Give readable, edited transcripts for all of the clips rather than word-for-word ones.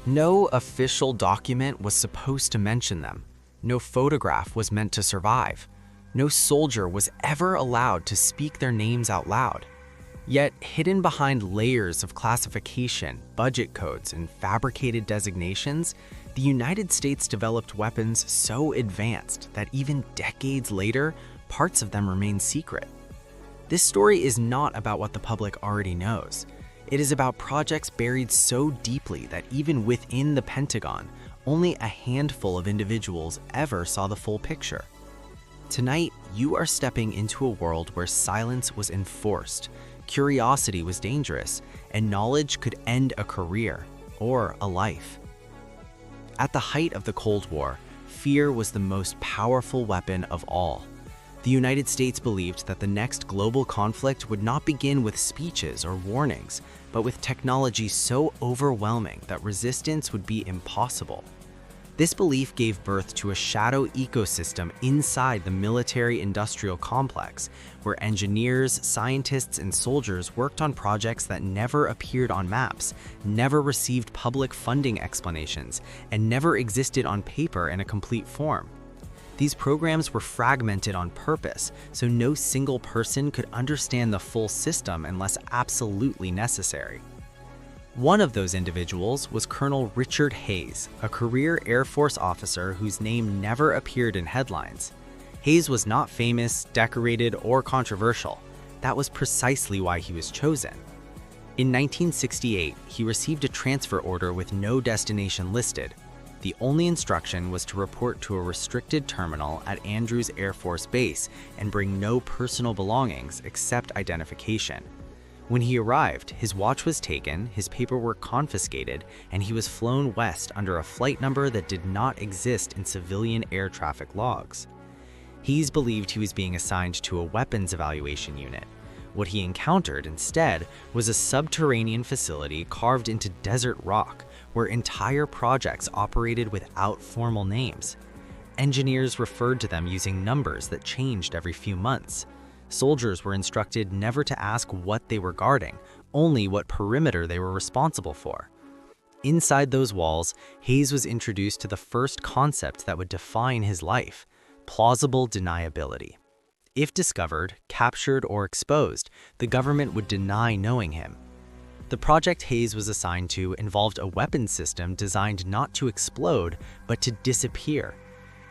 No official document was supposed to mention them. No photograph was meant to survive. No soldier was ever allowed to speak their names out loud. Yet, hidden behind layers of classification, budget codes, and fabricated designations, the United States developed weapons so advanced that even decades later, parts of them remain secret. This story is not about what the public already knows. It is about projects buried so deeply that even within the Pentagon, only a handful of individuals ever saw the full picture. Tonight, you are stepping into a world where silence was enforced, curiosity was dangerous, and knowledge could end a career or a life. At the height of the Cold War, fear was the most powerful weapon of all. The United States believed that the next global conflict would not begin with speeches or warnings, but with technology so overwhelming that resistance would be impossible. This belief gave birth to a shadow ecosystem inside the military-industrial complex, where engineers, scientists, and soldiers worked on projects that never appeared on maps, never received public funding explanations, and never existed on paper in a complete form. These programs were fragmented on purpose, so no single person could understand the full system unless absolutely necessary. One of those individuals was Colonel Richard Hayes, a career Air Force officer whose name never appeared in headlines. Hayes was not famous, decorated, or controversial. That was precisely why he was chosen. In 1968, he received a transfer order with no destination listed. The only instruction was to report to a restricted terminal at Andrews Air Force Base and bring no personal belongings except identification. When he arrived, his watch was taken, his paperwork confiscated, and he was flown west under a flight number that did not exist in civilian air traffic logs. Hayes believed he was being assigned to a weapons evaluation unit. What he encountered instead was a subterranean facility carved into desert rock, where entire projects operated without formal names. Engineers referred to them using numbers that changed every few months. Soldiers were instructed never to ask what they were guarding, only what perimeter they were responsible for. Inside those walls, Hayes was introduced to the first concept that would define his life: plausible deniability. If discovered, captured, or exposed, the government would deny knowing him. The project Hayes was assigned to involved a weapons system designed not to explode, but to disappear.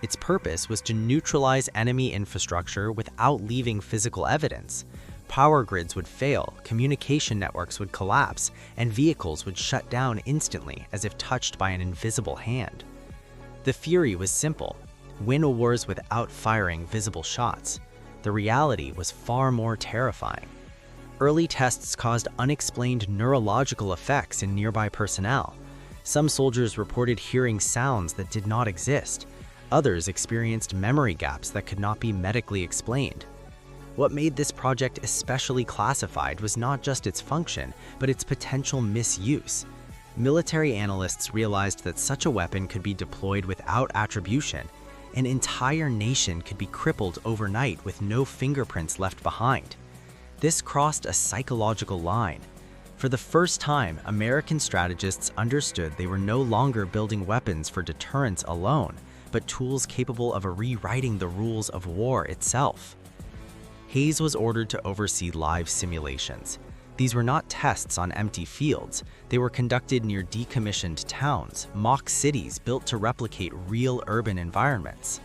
Its purpose was to neutralize enemy infrastructure without leaving physical evidence. Power grids would fail, communication networks would collapse, and vehicles would shut down instantly as if touched by an invisible hand. The theory was simple: win wars without firing visible shots. The reality was far more terrifying. Early tests caused unexplained neurological effects in nearby personnel. Some soldiers reported hearing sounds that did not exist. Others experienced memory gaps that could not be medically explained. What made this project especially classified was not just its function, but its potential misuse. Military analysts realized that such a weapon could be deployed without attribution. An entire nation could be crippled overnight with no fingerprints left behind. This crossed a psychological line. For the first time, American strategists understood they were no longer building weapons for deterrence alone, but tools capable of rewriting the rules of war itself. Hayes was ordered to oversee live simulations. These were not tests on empty fields. They were conducted near decommissioned towns, mock cities built to replicate real urban environments.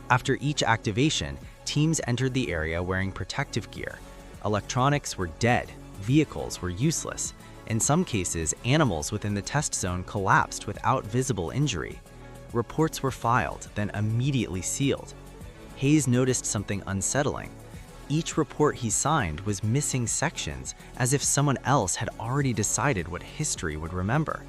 After each activation, teams entered the area wearing protective gear. Electronics were dead, vehicles were useless. In some cases, animals within the test zone collapsed without visible injury. Reports were filed, then immediately sealed. Hayes noticed something unsettling. Each report he signed was missing sections, as if someone else had already decided what history would remember.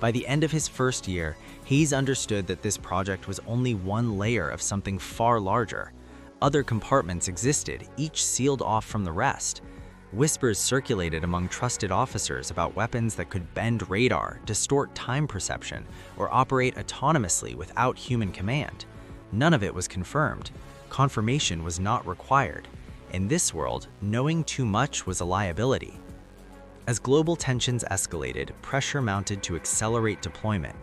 By the end of his first year, Hayes understood that this project was only one layer of something far larger. Other compartments existed, each sealed off from the rest. Whispers circulated among trusted officers about weapons that could bend radar, distort time perception, or operate autonomously without human command. None of it was confirmed. Confirmation was not required. In this world, knowing too much was a liability. As global tensions escalated, pressure mounted to accelerate deployment.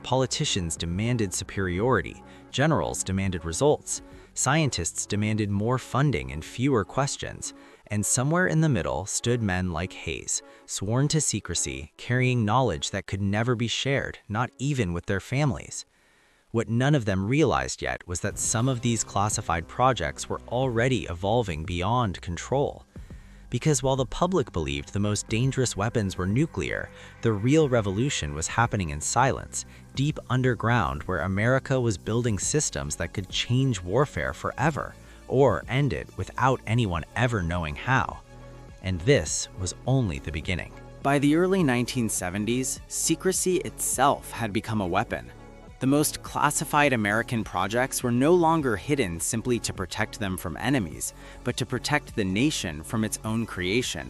Politicians demanded superiority, generals demanded results, scientists demanded more funding and fewer questions, and somewhere in the middle stood men like Hayes, sworn to secrecy, carrying knowledge that could never be shared, not even with their families. What none of them realized yet was that some of these classified projects were already evolving beyond control. Because while the public believed the most dangerous weapons were nuclear, the real revolution was happening in silence, deep underground, where America was building systems that could change warfare forever, or end it without anyone ever knowing how. And this was only the beginning. By the early 1970s, secrecy itself had become a weapon. The most classified American projects were no longer hidden simply to protect them from enemies, but to protect the nation from its own creation.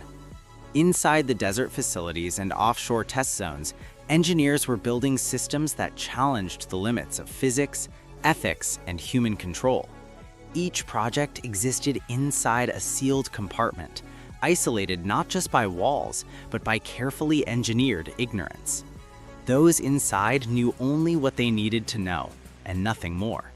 Inside the desert facilities and offshore test zones, engineers were building systems that challenged the limits of physics, ethics, and human control. Each project existed inside a sealed compartment, isolated not just by walls, but by carefully engineered ignorance. Those inside knew only what they needed to know, and nothing more.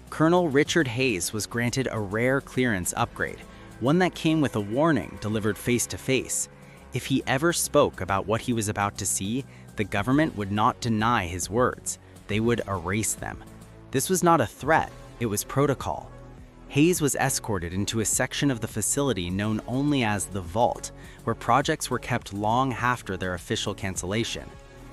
Colonel Richard Hayes was granted a rare clearance upgrade, one that came with a warning delivered face-to-face. If he ever spoke about what he was about to see, the government would not deny his words. They would erase them. This was not a threat, it was protocol. Hayes was escorted into a section of the facility known only as the Vault, where projects were kept long after their official cancellation.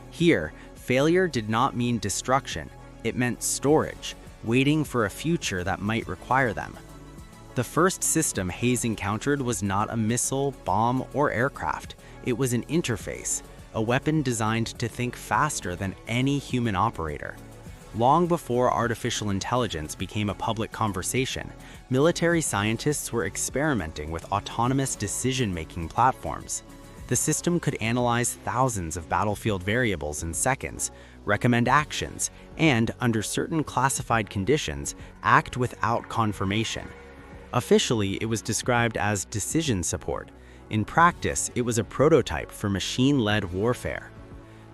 Here, failure did not mean destruction, it meant storage, waiting for a future that might require them. The first system Hayes encountered was not a missile, bomb, or aircraft. It was an interface, a weapon designed to think faster than any human operator. Long before artificial intelligence became a public conversation, military scientists were experimenting with autonomous decision-making platforms. The system could analyze thousands of battlefield variables in seconds, recommend actions, and, under certain classified conditions, act without confirmation. Officially, it was described as decision support. In practice, it was a prototype for machine-led warfare.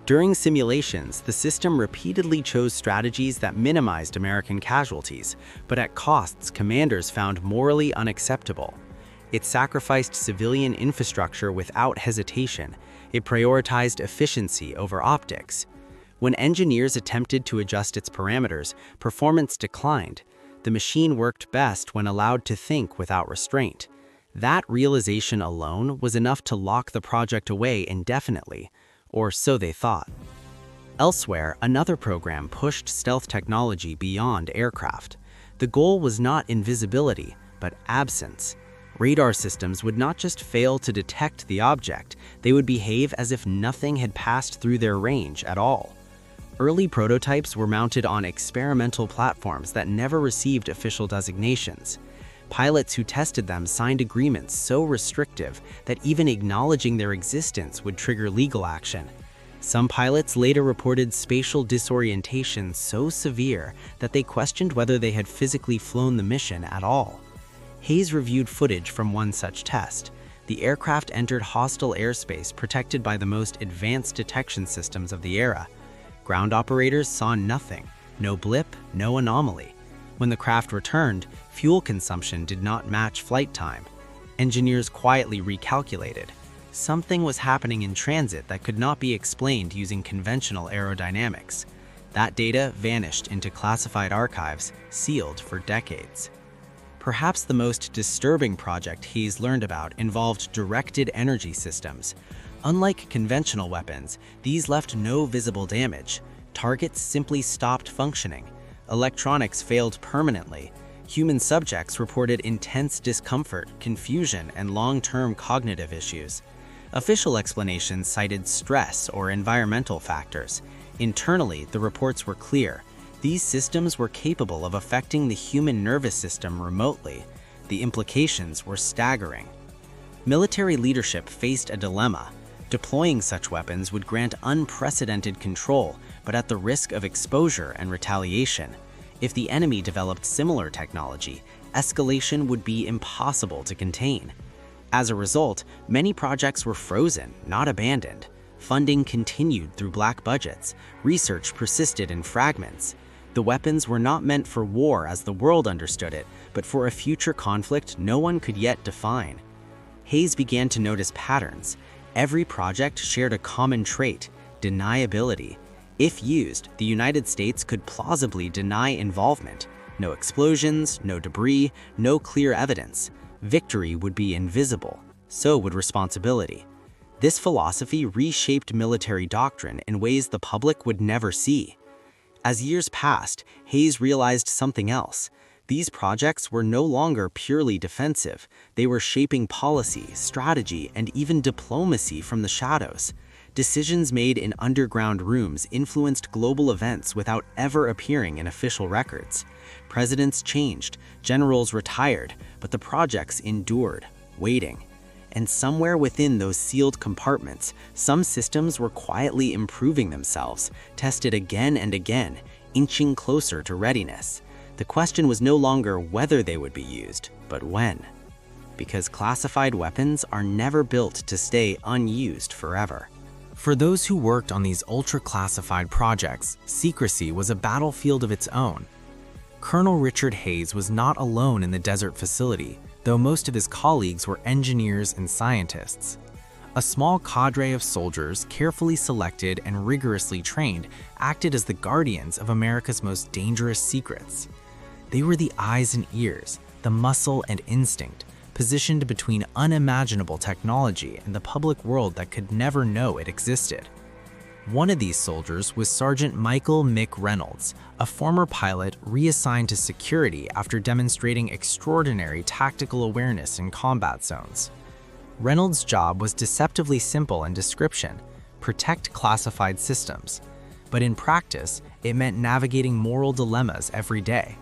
During simulations, the system repeatedly chose strategies that minimized American casualties, but at costs commanders found morally unacceptable. It sacrificed civilian infrastructure without hesitation. It prioritized efficiency over optics. When engineers attempted to adjust its parameters, performance declined. The machine worked best when allowed to think without restraint. That realization alone was enough to lock the project away indefinitely, or so they thought. Elsewhere, another program pushed stealth technology beyond aircraft. The goal was not invisibility, but absence. Radar systems would not just fail to detect the object, they would behave as if nothing had passed through their range at all. Early prototypes were mounted on experimental platforms that never received official designations. Pilots who tested them signed agreements so restrictive that even acknowledging their existence would trigger legal action. Some pilots later reported spatial disorientation so severe that they questioned whether they had physically flown the mission at all. Hayes reviewed footage from one such test. The aircraft entered hostile airspace protected by the most advanced detection systems of the era. Ground operators saw nothing, no blip, no anomaly. When the craft returned, fuel consumption did not match flight time. Engineers quietly recalculated. Something was happening in transit that could not be explained using conventional aerodynamics. That data vanished into classified archives, sealed for decades. Perhaps the most disturbing project Hayes learned about involved directed energy systems. Unlike conventional weapons, these left no visible damage. Targets simply stopped functioning. Electronics failed permanently. Human subjects reported intense discomfort, confusion, and long-term cognitive issues. Official explanations cited stress or environmental factors. Internally, the reports were clear. These systems were capable of affecting the human nervous system remotely. The implications were staggering. Military leadership faced a dilemma. Deploying such weapons would grant unprecedented control, but at the risk of exposure and retaliation. If the enemy developed similar technology, escalation would be impossible to contain. As a result, many projects were frozen, not abandoned. Funding continued through black budgets. Research persisted in fragments. The weapons were not meant for war as the world understood it, but for a future conflict no one could yet define. Hayes began to notice patterns. Every project shared a common trait: deniability. If used, the United States could plausibly deny involvement. No explosions, no debris, no clear evidence. Victory would be invisible. So would responsibility. This philosophy reshaped military doctrine in ways the public would never see. As years passed, Hayes realized something else. These projects were no longer purely defensive. They were shaping policy, strategy, and even diplomacy from the shadows. Decisions made in underground rooms influenced global events without ever appearing in official records. Presidents changed, generals retired, but the projects endured, waiting. And somewhere within those sealed compartments, some systems were quietly improving themselves, tested again and again, inching closer to readiness. The question was no longer whether they would be used, but when. Because classified weapons are never built to stay unused forever. For those who worked on these ultra-classified projects, secrecy was a battlefield of its own. Colonel Richard Hayes was not alone in the desert facility, though most of his colleagues were engineers and scientists. A small cadre of soldiers, carefully selected and rigorously trained, acted as the guardians of America's most dangerous secrets. They were the eyes and ears, the muscle and instinct, positioned between unimaginable technology and the public world that could never know it existed. One of these soldiers was Sergeant Michael Mick Reynolds, a former pilot reassigned to security after demonstrating extraordinary tactical awareness in combat zones. Reynolds' job was deceptively simple in description: protect classified systems. But in practice, it meant navigating moral dilemmas every day.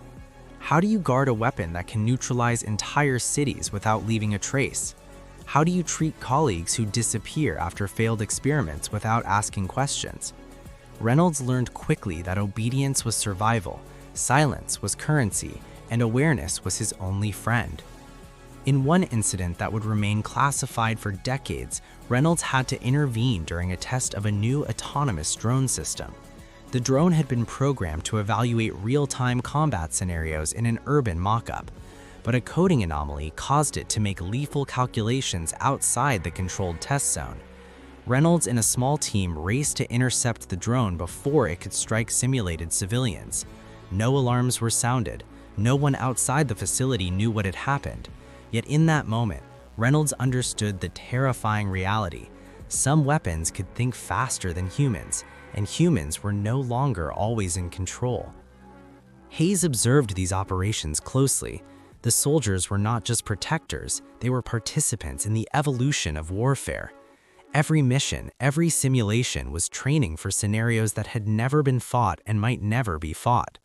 How do you guard a weapon that can neutralize entire cities without leaving a trace? How do you treat colleagues who disappear after failed experiments without asking questions? Reynolds learned quickly that obedience was survival, silence was currency, and awareness was his only friend. In one incident that would remain classified for decades, Reynolds had to intervene during a test of a new autonomous drone system. The drone had been programmed to evaluate real-time combat scenarios in an urban mock-up, but a coding anomaly caused it to make lethal calculations outside the controlled test zone. Reynolds and a small team raced to intercept the drone before it could strike simulated civilians. No alarms were sounded. No one outside the facility knew what had happened. Yet in that moment, Reynolds understood the terrifying reality. Some weapons could think faster than humans, and humans were no longer always in control. Hayes observed these operations closely. The soldiers were not just protectors, they were participants in the evolution of warfare. Every mission, every simulation was training for scenarios that had never been fought and might never be fought.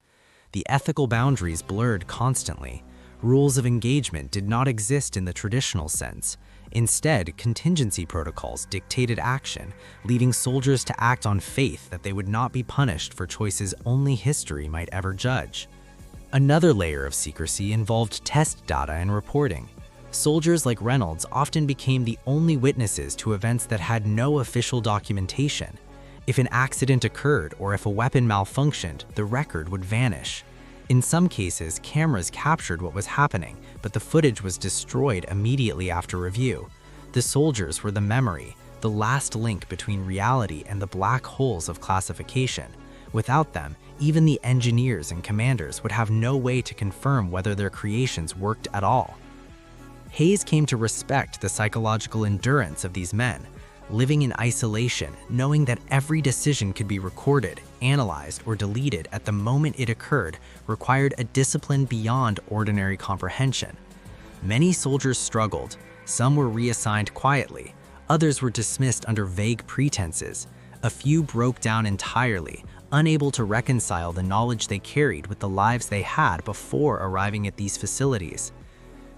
The ethical boundaries blurred constantly. Rules of engagement did not exist in the traditional sense. Instead, contingency protocols dictated action, leaving soldiers to act on faith that they would not be punished for choices only history might ever judge. Another layer of secrecy involved test data and reporting. Soldiers like Reynolds often became the only witnesses to events that had no official documentation. If an accident occurred or if a weapon malfunctioned, the record would vanish. In some cases, cameras captured what was happening, but the footage was destroyed immediately after review. The soldiers were the memory, the last link between reality and the black holes of classification. Without them, even the engineers and commanders would have no way to confirm whether their creations worked at all. Hayes came to respect the psychological endurance of these men. Living in isolation, knowing that every decision could be recorded, analyzed, or deleted at the moment it occurred required a discipline beyond ordinary comprehension. Many soldiers struggled. Some were reassigned quietly. Others were dismissed under vague pretenses. A few broke down entirely, unable to reconcile the knowledge they carried with the lives they had before arriving at these facilities.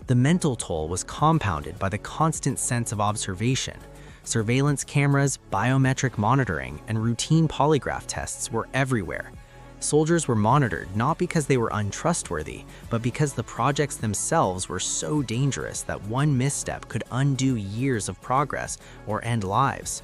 The mental toll was compounded by the constant sense of observation. Surveillance cameras, biometric monitoring, and routine polygraph tests were everywhere. Soldiers were monitored not because they were untrustworthy, but because the projects themselves were so dangerous that one misstep could undo years of progress or end lives.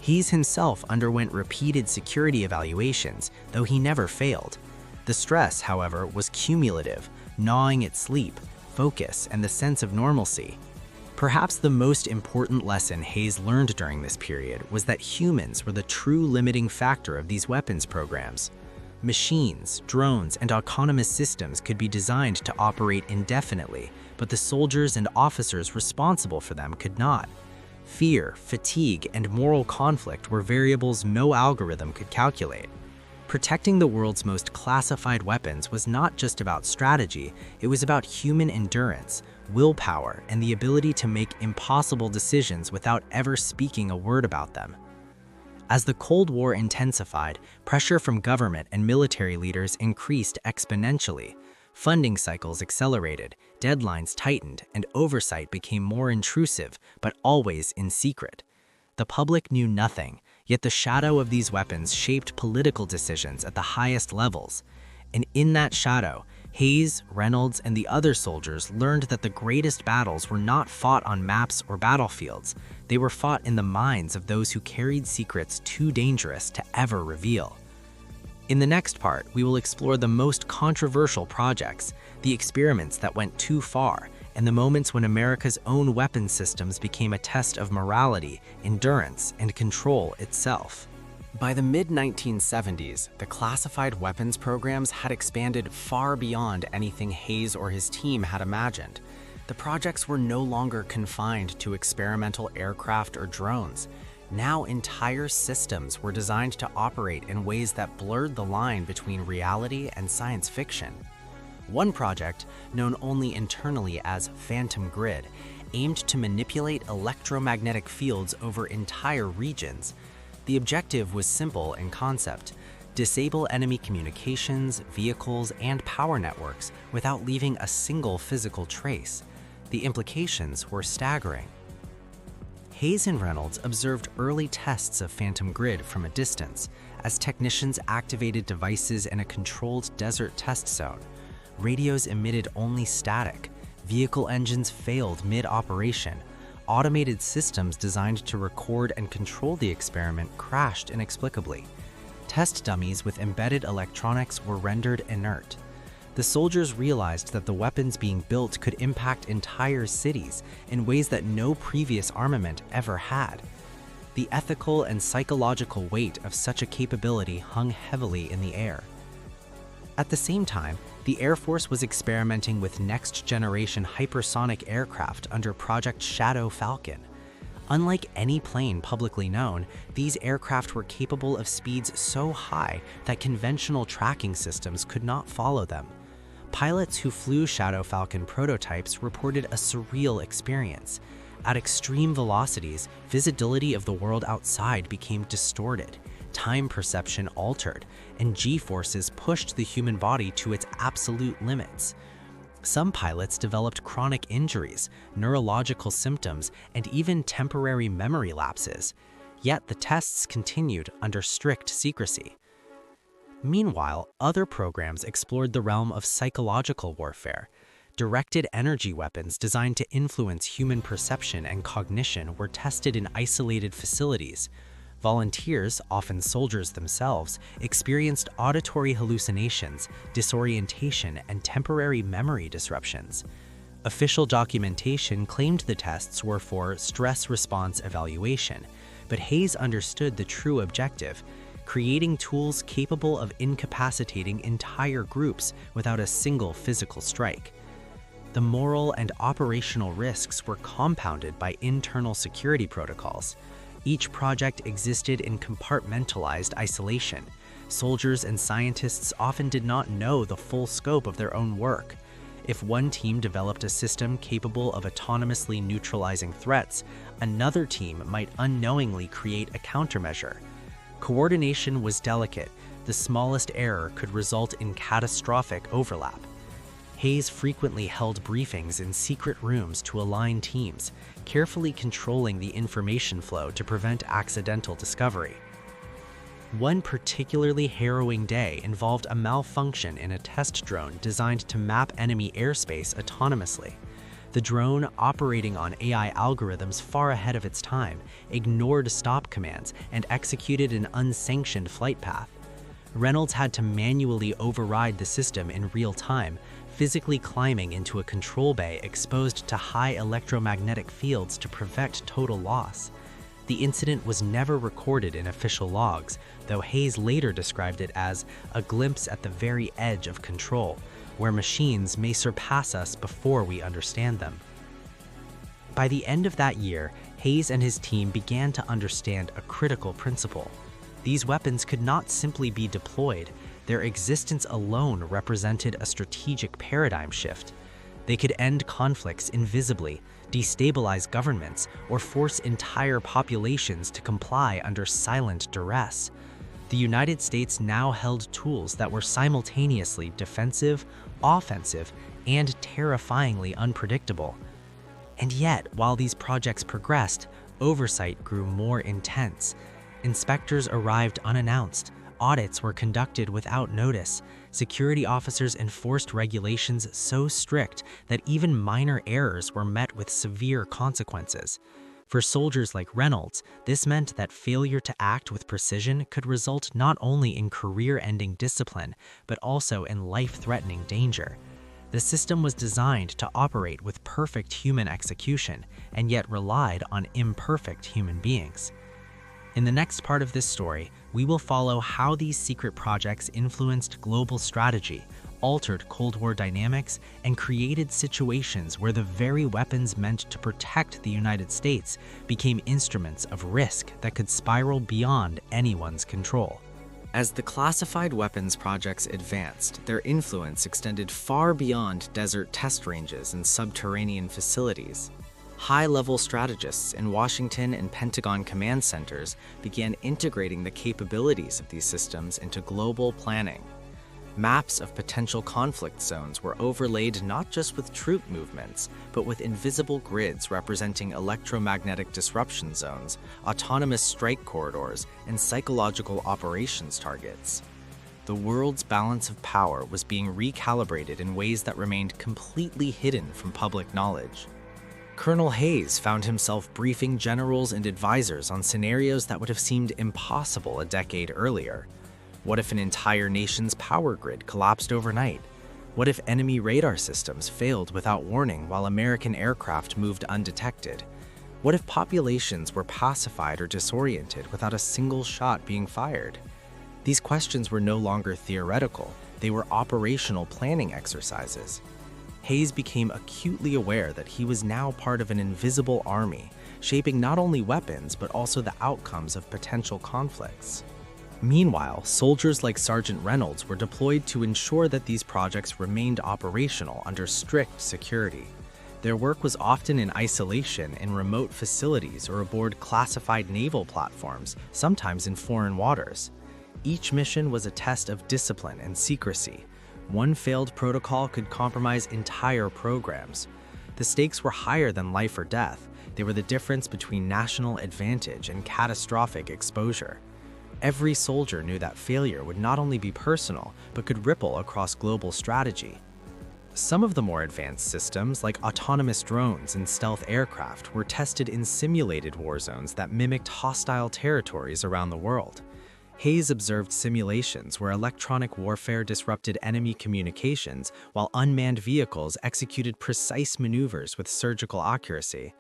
Hayes himself underwent repeated security evaluations, though he never failed. The stress, however, was cumulative, gnawing at sleep, focus, and the sense of normalcy. Perhaps the most important lesson Hayes learned during this period was that humans were the true limiting factor of these weapons programs. Machines, drones, and autonomous systems could be designed to operate indefinitely, but the soldiers and officers responsible for them could not. Fear, fatigue, and moral conflict were variables no algorithm could calculate. Protecting the world's most classified weapons was not just about strategy, it was about human endurance, willpower, and the ability to make impossible decisions without ever speaking a word about them. As the Cold War intensified, pressure from government and military leaders increased exponentially. Funding cycles accelerated, deadlines tightened, and oversight became more intrusive, but always in secret. The public knew nothing, yet the shadow of these weapons shaped political decisions at the highest levels. And in that shadow, Hayes, Reynolds, and the other soldiers learned that the greatest battles were not fought on maps or battlefields. They were fought in the minds of those who carried secrets too dangerous to ever reveal. In the next part, we will explore the most controversial projects, the experiments that went too far, and the moments when America's own weapons systems became a test of morality, endurance, and control itself. By the mid-1970s, the classified weapons programs had expanded far beyond anything Hayes or his team had imagined. The projects were no longer confined to experimental aircraft or drones. Now entire systems were designed to operate in ways that blurred the line between reality and science fiction. One project, known only internally as Phantom Grid, aimed to manipulate electromagnetic fields over entire regions. The objective was simple in concept: disable enemy communications, vehicles, and power networks without leaving a single physical trace. The implications were staggering. Hayes and Reynolds observed early tests of Phantom Grid from a distance as technicians activated devices in a controlled desert test zone. Radios emitted only static, vehicle engines failed mid-operation, automated systems designed to record and control the experiment crashed inexplicably. Test dummies with embedded electronics were rendered inert. The soldiers realized that the weapons being built could impact entire cities in ways that no previous armament ever had. The ethical and psychological weight of such a capability hung heavily in the air. At the same time, the Air Force was experimenting with next-generation hypersonic aircraft under Project Shadow Falcon. Unlike any plane publicly known, these aircraft were capable of speeds so high that conventional tracking systems could not follow them. Pilots who flew Shadow Falcon prototypes reported a surreal experience. At extreme velocities, visibility of the world outside became distorted, time perception altered, and G-forces pushed the human body to its absolute limits. Some pilots developed chronic injuries, neurological symptoms, and even temporary memory lapses. Yet the tests continued under strict secrecy. Meanwhile, other programs explored the realm of psychological warfare. Directed energy weapons designed to influence human perception and cognition were tested in isolated facilities. Volunteers, often soldiers themselves, experienced auditory hallucinations, disorientation, and temporary memory disruptions. Official documentation claimed the tests were for stress response evaluation, but Hayes understood the true objective: creating tools capable of incapacitating entire groups without a single physical strike. The moral and operational risks were compounded by internal security protocols. Each project existed in compartmentalized isolation. Soldiers and scientists often did not know the full scope of their own work. If one team developed a system capable of autonomously neutralizing threats, another team might unknowingly create a countermeasure. Coordination was delicate. The smallest error could result in catastrophic overlap. Hayes frequently held briefings in secret rooms to align teams, carefully controlling the information flow to prevent accidental discovery. One particularly harrowing day involved a malfunction in a test drone designed to map enemy airspace autonomously. The drone, operating on AI algorithms far ahead of its time, ignored stop commands and executed an unsanctioned flight path. Reynolds had to manually override the system in real time, physically climbing into a control bay exposed to high electromagnetic fields to prevent total loss. The incident was never recorded in official logs, though Hayes later described it as a glimpse at the very edge of control, where machines may surpass us before we understand them. By the end of that year, Hayes and his team began to understand a critical principle. These weapons could not simply be deployed. Their existence alone represented a strategic paradigm shift. They could end conflicts invisibly, destabilize governments, or force entire populations to comply under silent duress. The United States now held tools that were simultaneously defensive, offensive, and terrifyingly unpredictable. And yet, while these projects progressed, oversight grew more intense. Inspectors arrived unannounced. Audits were conducted without notice. Security officers enforced regulations so strict that even minor errors were met with severe consequences. For soldiers like Reynolds, this meant that failure to act with precision could result not only in career-ending discipline, but also in life-threatening danger. The system was designed to operate with perfect human execution, and yet relied on imperfect human beings. In the next part of this story, we will follow how these secret projects influenced global strategy, altered Cold War dynamics, and created situations where the very weapons meant to protect the United States became instruments of risk that could spiral beyond anyone's control. As the classified weapons projects advanced, their influence extended far beyond desert test ranges and subterranean facilities. High-level strategists in Washington and Pentagon command centers began integrating the capabilities of these systems into global planning. Maps of potential conflict zones were overlaid not just with troop movements, but with invisible grids representing electromagnetic disruption zones, autonomous strike corridors, and psychological operations targets. The world's balance of power was being recalibrated in ways that remained completely hidden from public knowledge. Colonel Hayes found himself briefing generals and advisors on scenarios that would have seemed impossible a decade earlier. What if an entire nation's power grid collapsed overnight? What if enemy radar systems failed without warning while American aircraft moved undetected? What if populations were pacified or disoriented without a single shot being fired? These questions were no longer theoretical, they were operational planning exercises. Hayes became acutely aware that he was now part of an invisible army, shaping not only weapons but also the outcomes of potential conflicts. Meanwhile, soldiers like Sergeant Reynolds were deployed to ensure that these projects remained operational under strict security. Their work was often in isolation in remote facilities or aboard classified naval platforms, sometimes in foreign waters. Each mission was a test of discipline and secrecy. One failed protocol could compromise entire programs. The stakes were higher than life or death. They were the difference between national advantage and catastrophic exposure. Every soldier knew that failure would not only be personal, but could ripple across global strategy. Some of the more advanced systems, like autonomous drones and stealth aircraft, were tested in simulated war zones that mimicked hostile territories around the world. Hayes observed simulations where electronic warfare disrupted enemy communications while unmanned vehicles executed precise maneuvers with surgical accuracy.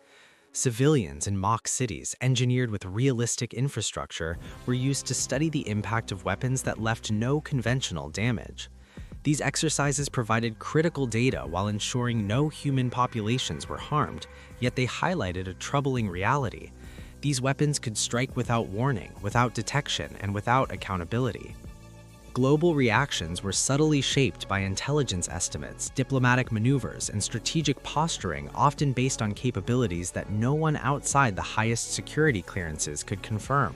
Civilians in mock cities, engineered with realistic infrastructure, were used to study the impact of weapons that left no conventional damage. These exercises provided critical data while ensuring no human populations were harmed, yet they highlighted a troubling reality. These weapons could strike without warning, without detection, and without accountability. Global reactions were subtly shaped by intelligence estimates, diplomatic maneuvers, and strategic posturing, often based on capabilities that no one outside the highest security clearances could confirm.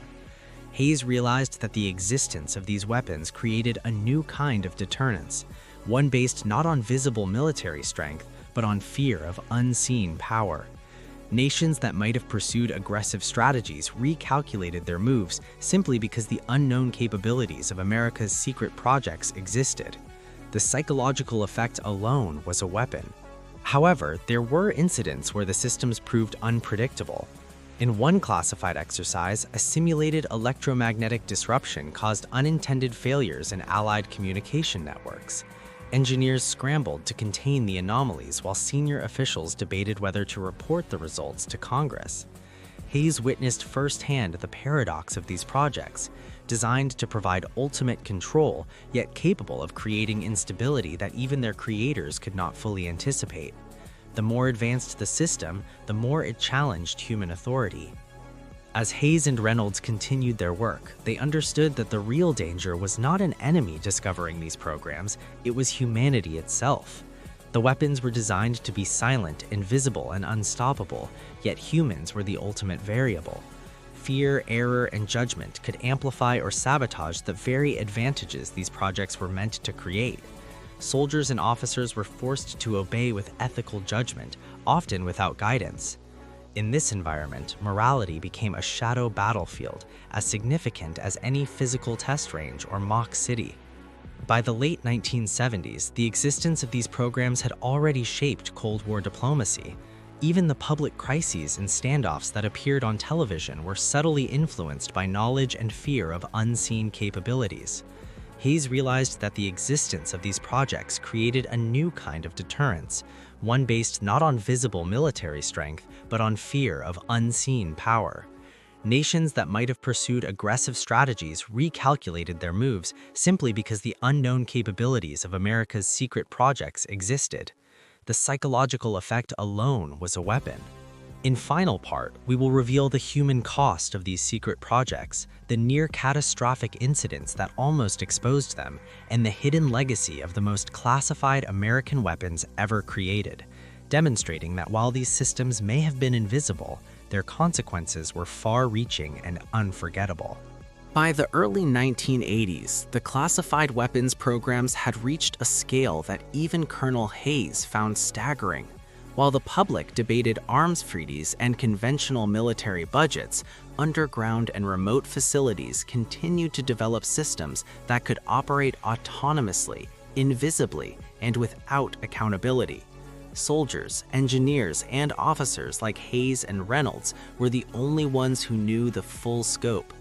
Hayes realized that the existence of these weapons created a new kind of deterrence, one based not on visible military strength, but on fear of unseen power. Nations that might have pursued aggressive strategies recalculated their moves simply because the unknown capabilities of America's secret projects existed. The psychological effect alone was a weapon. However, there were incidents where the systems proved unpredictable. In one classified exercise, a simulated electromagnetic disruption caused unintended failures in Allied communication networks. Engineers scrambled to contain the anomalies while senior officials debated whether to report the results to Congress. Hayes witnessed firsthand the paradox of these projects, designed to provide ultimate control, yet capable of creating instability that even their creators could not fully anticipate. The more advanced the system, the more it challenged human authority. As Hayes and Reynolds continued their work, they understood that the real danger was not an enemy discovering these programs, it was humanity itself. The weapons were designed to be silent, invisible, and unstoppable, yet humans were the ultimate variable. Fear, error, and judgment could amplify or sabotage the very advantages these projects were meant to create. Soldiers and officers were forced to obey with ethical judgment, often without guidance. In this environment, morality became a shadow battlefield, as significant as any physical test range or mock city. By the late 1970s, the existence of these programs had already shaped Cold War diplomacy. Even the public crises and standoffs that appeared on television were subtly influenced by knowledge and fear of unseen capabilities. Hayes realized that the existence of these projects created a new kind of deterrence, one based not on visible military strength, but on fear of unseen power. Nations that might have pursued aggressive strategies recalculated their moves simply because the unknown capabilities of America's secret projects existed. The psychological effect alone was a weapon. In final part, we will reveal the human cost of these secret projects, the near-catastrophic incidents that almost exposed them, and the hidden legacy of the most classified American weapons ever created, demonstrating that while these systems may have been invisible, their consequences were far-reaching and unforgettable. By the early 1980s, the classified weapons programs had reached a scale that even Colonel Hayes found staggering. While the public debated arms treaties and conventional military budgets, underground and remote facilities continued to develop systems that could operate autonomously, invisibly, and without accountability. Soldiers, engineers, and officers like Hayes and Reynolds were the only ones who knew the full scope.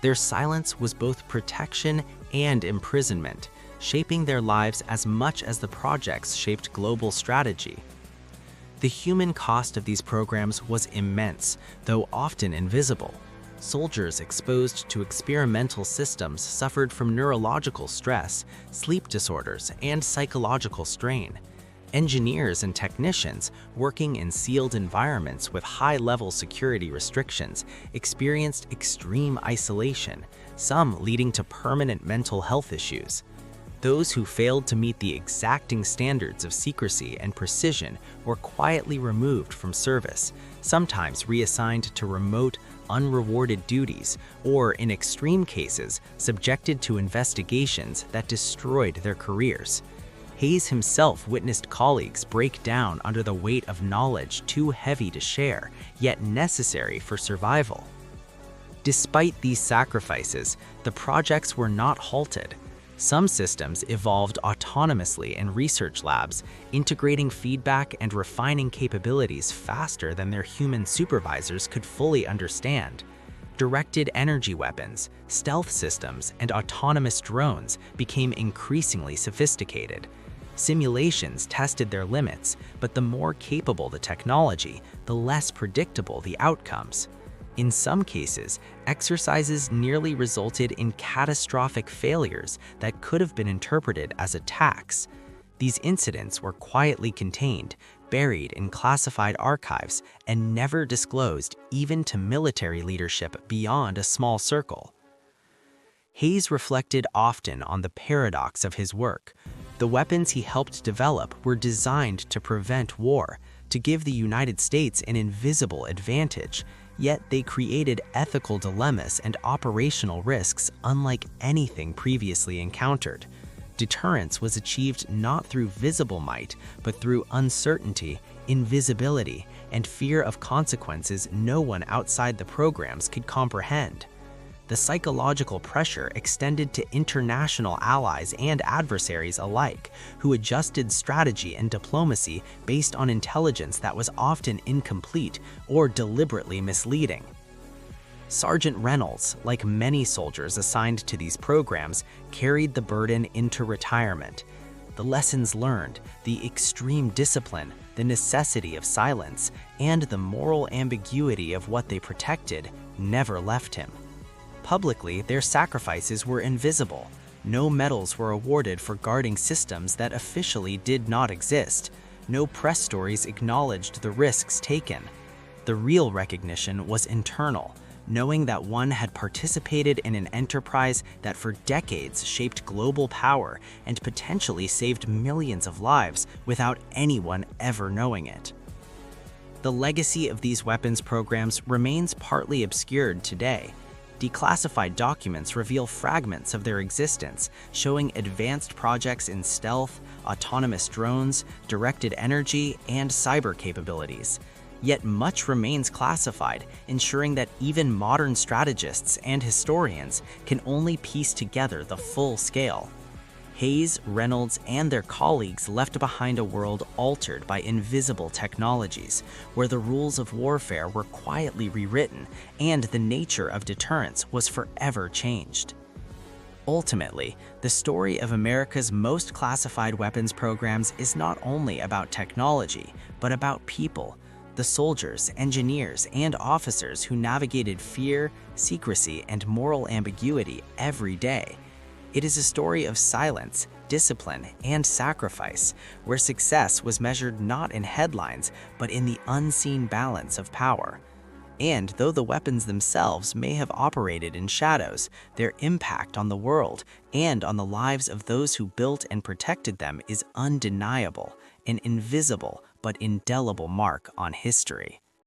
Their silence was both protection and imprisonment, shaping their lives as much as the projects shaped global strategy. The human cost of these programs was immense, though often invisible. Soldiers exposed to experimental systems suffered from neurological stress, sleep disorders, and psychological strain. Engineers and technicians working in sealed environments with high-level security restrictions experienced extreme isolation, some leading to permanent mental health issues. Those who failed to meet the exacting standards of secrecy and precision were quietly removed from service, sometimes reassigned to remote, unrewarded duties, or in extreme cases, subjected to investigations that destroyed their careers. Hayes himself witnessed colleagues break down under the weight of knowledge too heavy to share, yet necessary for survival. Despite these sacrifices, the projects were not halted. Some systems evolved autonomously in research labs, integrating feedback and refining capabilities faster than their human supervisors could fully understand. Directed energy weapons, stealth systems, and autonomous drones became increasingly sophisticated. Simulations tested their limits, but the more capable the technology, the less predictable the outcomes. In some cases, exercises nearly resulted in catastrophic failures that could have been interpreted as attacks. These incidents were quietly contained, buried in classified archives, and never disclosed even to military leadership beyond a small circle. Hayes reflected often on the paradox of his work. The weapons he helped develop were designed to prevent war, to give the United States an invisible advantage, yet they created ethical dilemmas and operational risks unlike anything previously encountered. Deterrence was achieved not through visible might, but through uncertainty, invisibility, and fear of consequences no one outside the programs could comprehend. The psychological pressure extended to international allies and adversaries alike, who adjusted strategy and diplomacy based on intelligence that was often incomplete or deliberately misleading. Sergeant Reynolds, like many soldiers assigned to these programs, carried the burden into retirement. The lessons learned, the extreme discipline, the necessity of silence, and the moral ambiguity of what they protected never left him. Publicly, their sacrifices were invisible. No medals were awarded for guarding systems that officially did not exist. No press stories acknowledged the risks taken. The real recognition was internal, knowing that one had participated in an enterprise that for decades shaped global power and potentially saved millions of lives without anyone ever knowing it. The legacy of these weapons programs remains partly obscured today. Declassified documents reveal fragments of their existence, showing advanced projects in stealth, autonomous drones, directed energy, and cyber capabilities. Yet much remains classified, ensuring that even modern strategists and historians can only piece together the full scale. Hayes, Reynolds, and their colleagues left behind a world altered by invisible technologies, where the rules of warfare were quietly rewritten and the nature of deterrence was forever changed. Ultimately, the story of America's most classified weapons programs is not only about technology, but about people. The soldiers, engineers, and officers who navigated fear, secrecy, and moral ambiguity every day. It is a story of silence, discipline, and sacrifice, where success was measured not in headlines, but in the unseen balance of power. And though the weapons themselves may have operated in shadows, their impact on the world and on the lives of those who built and protected them is undeniable, an invisible but indelible mark on history.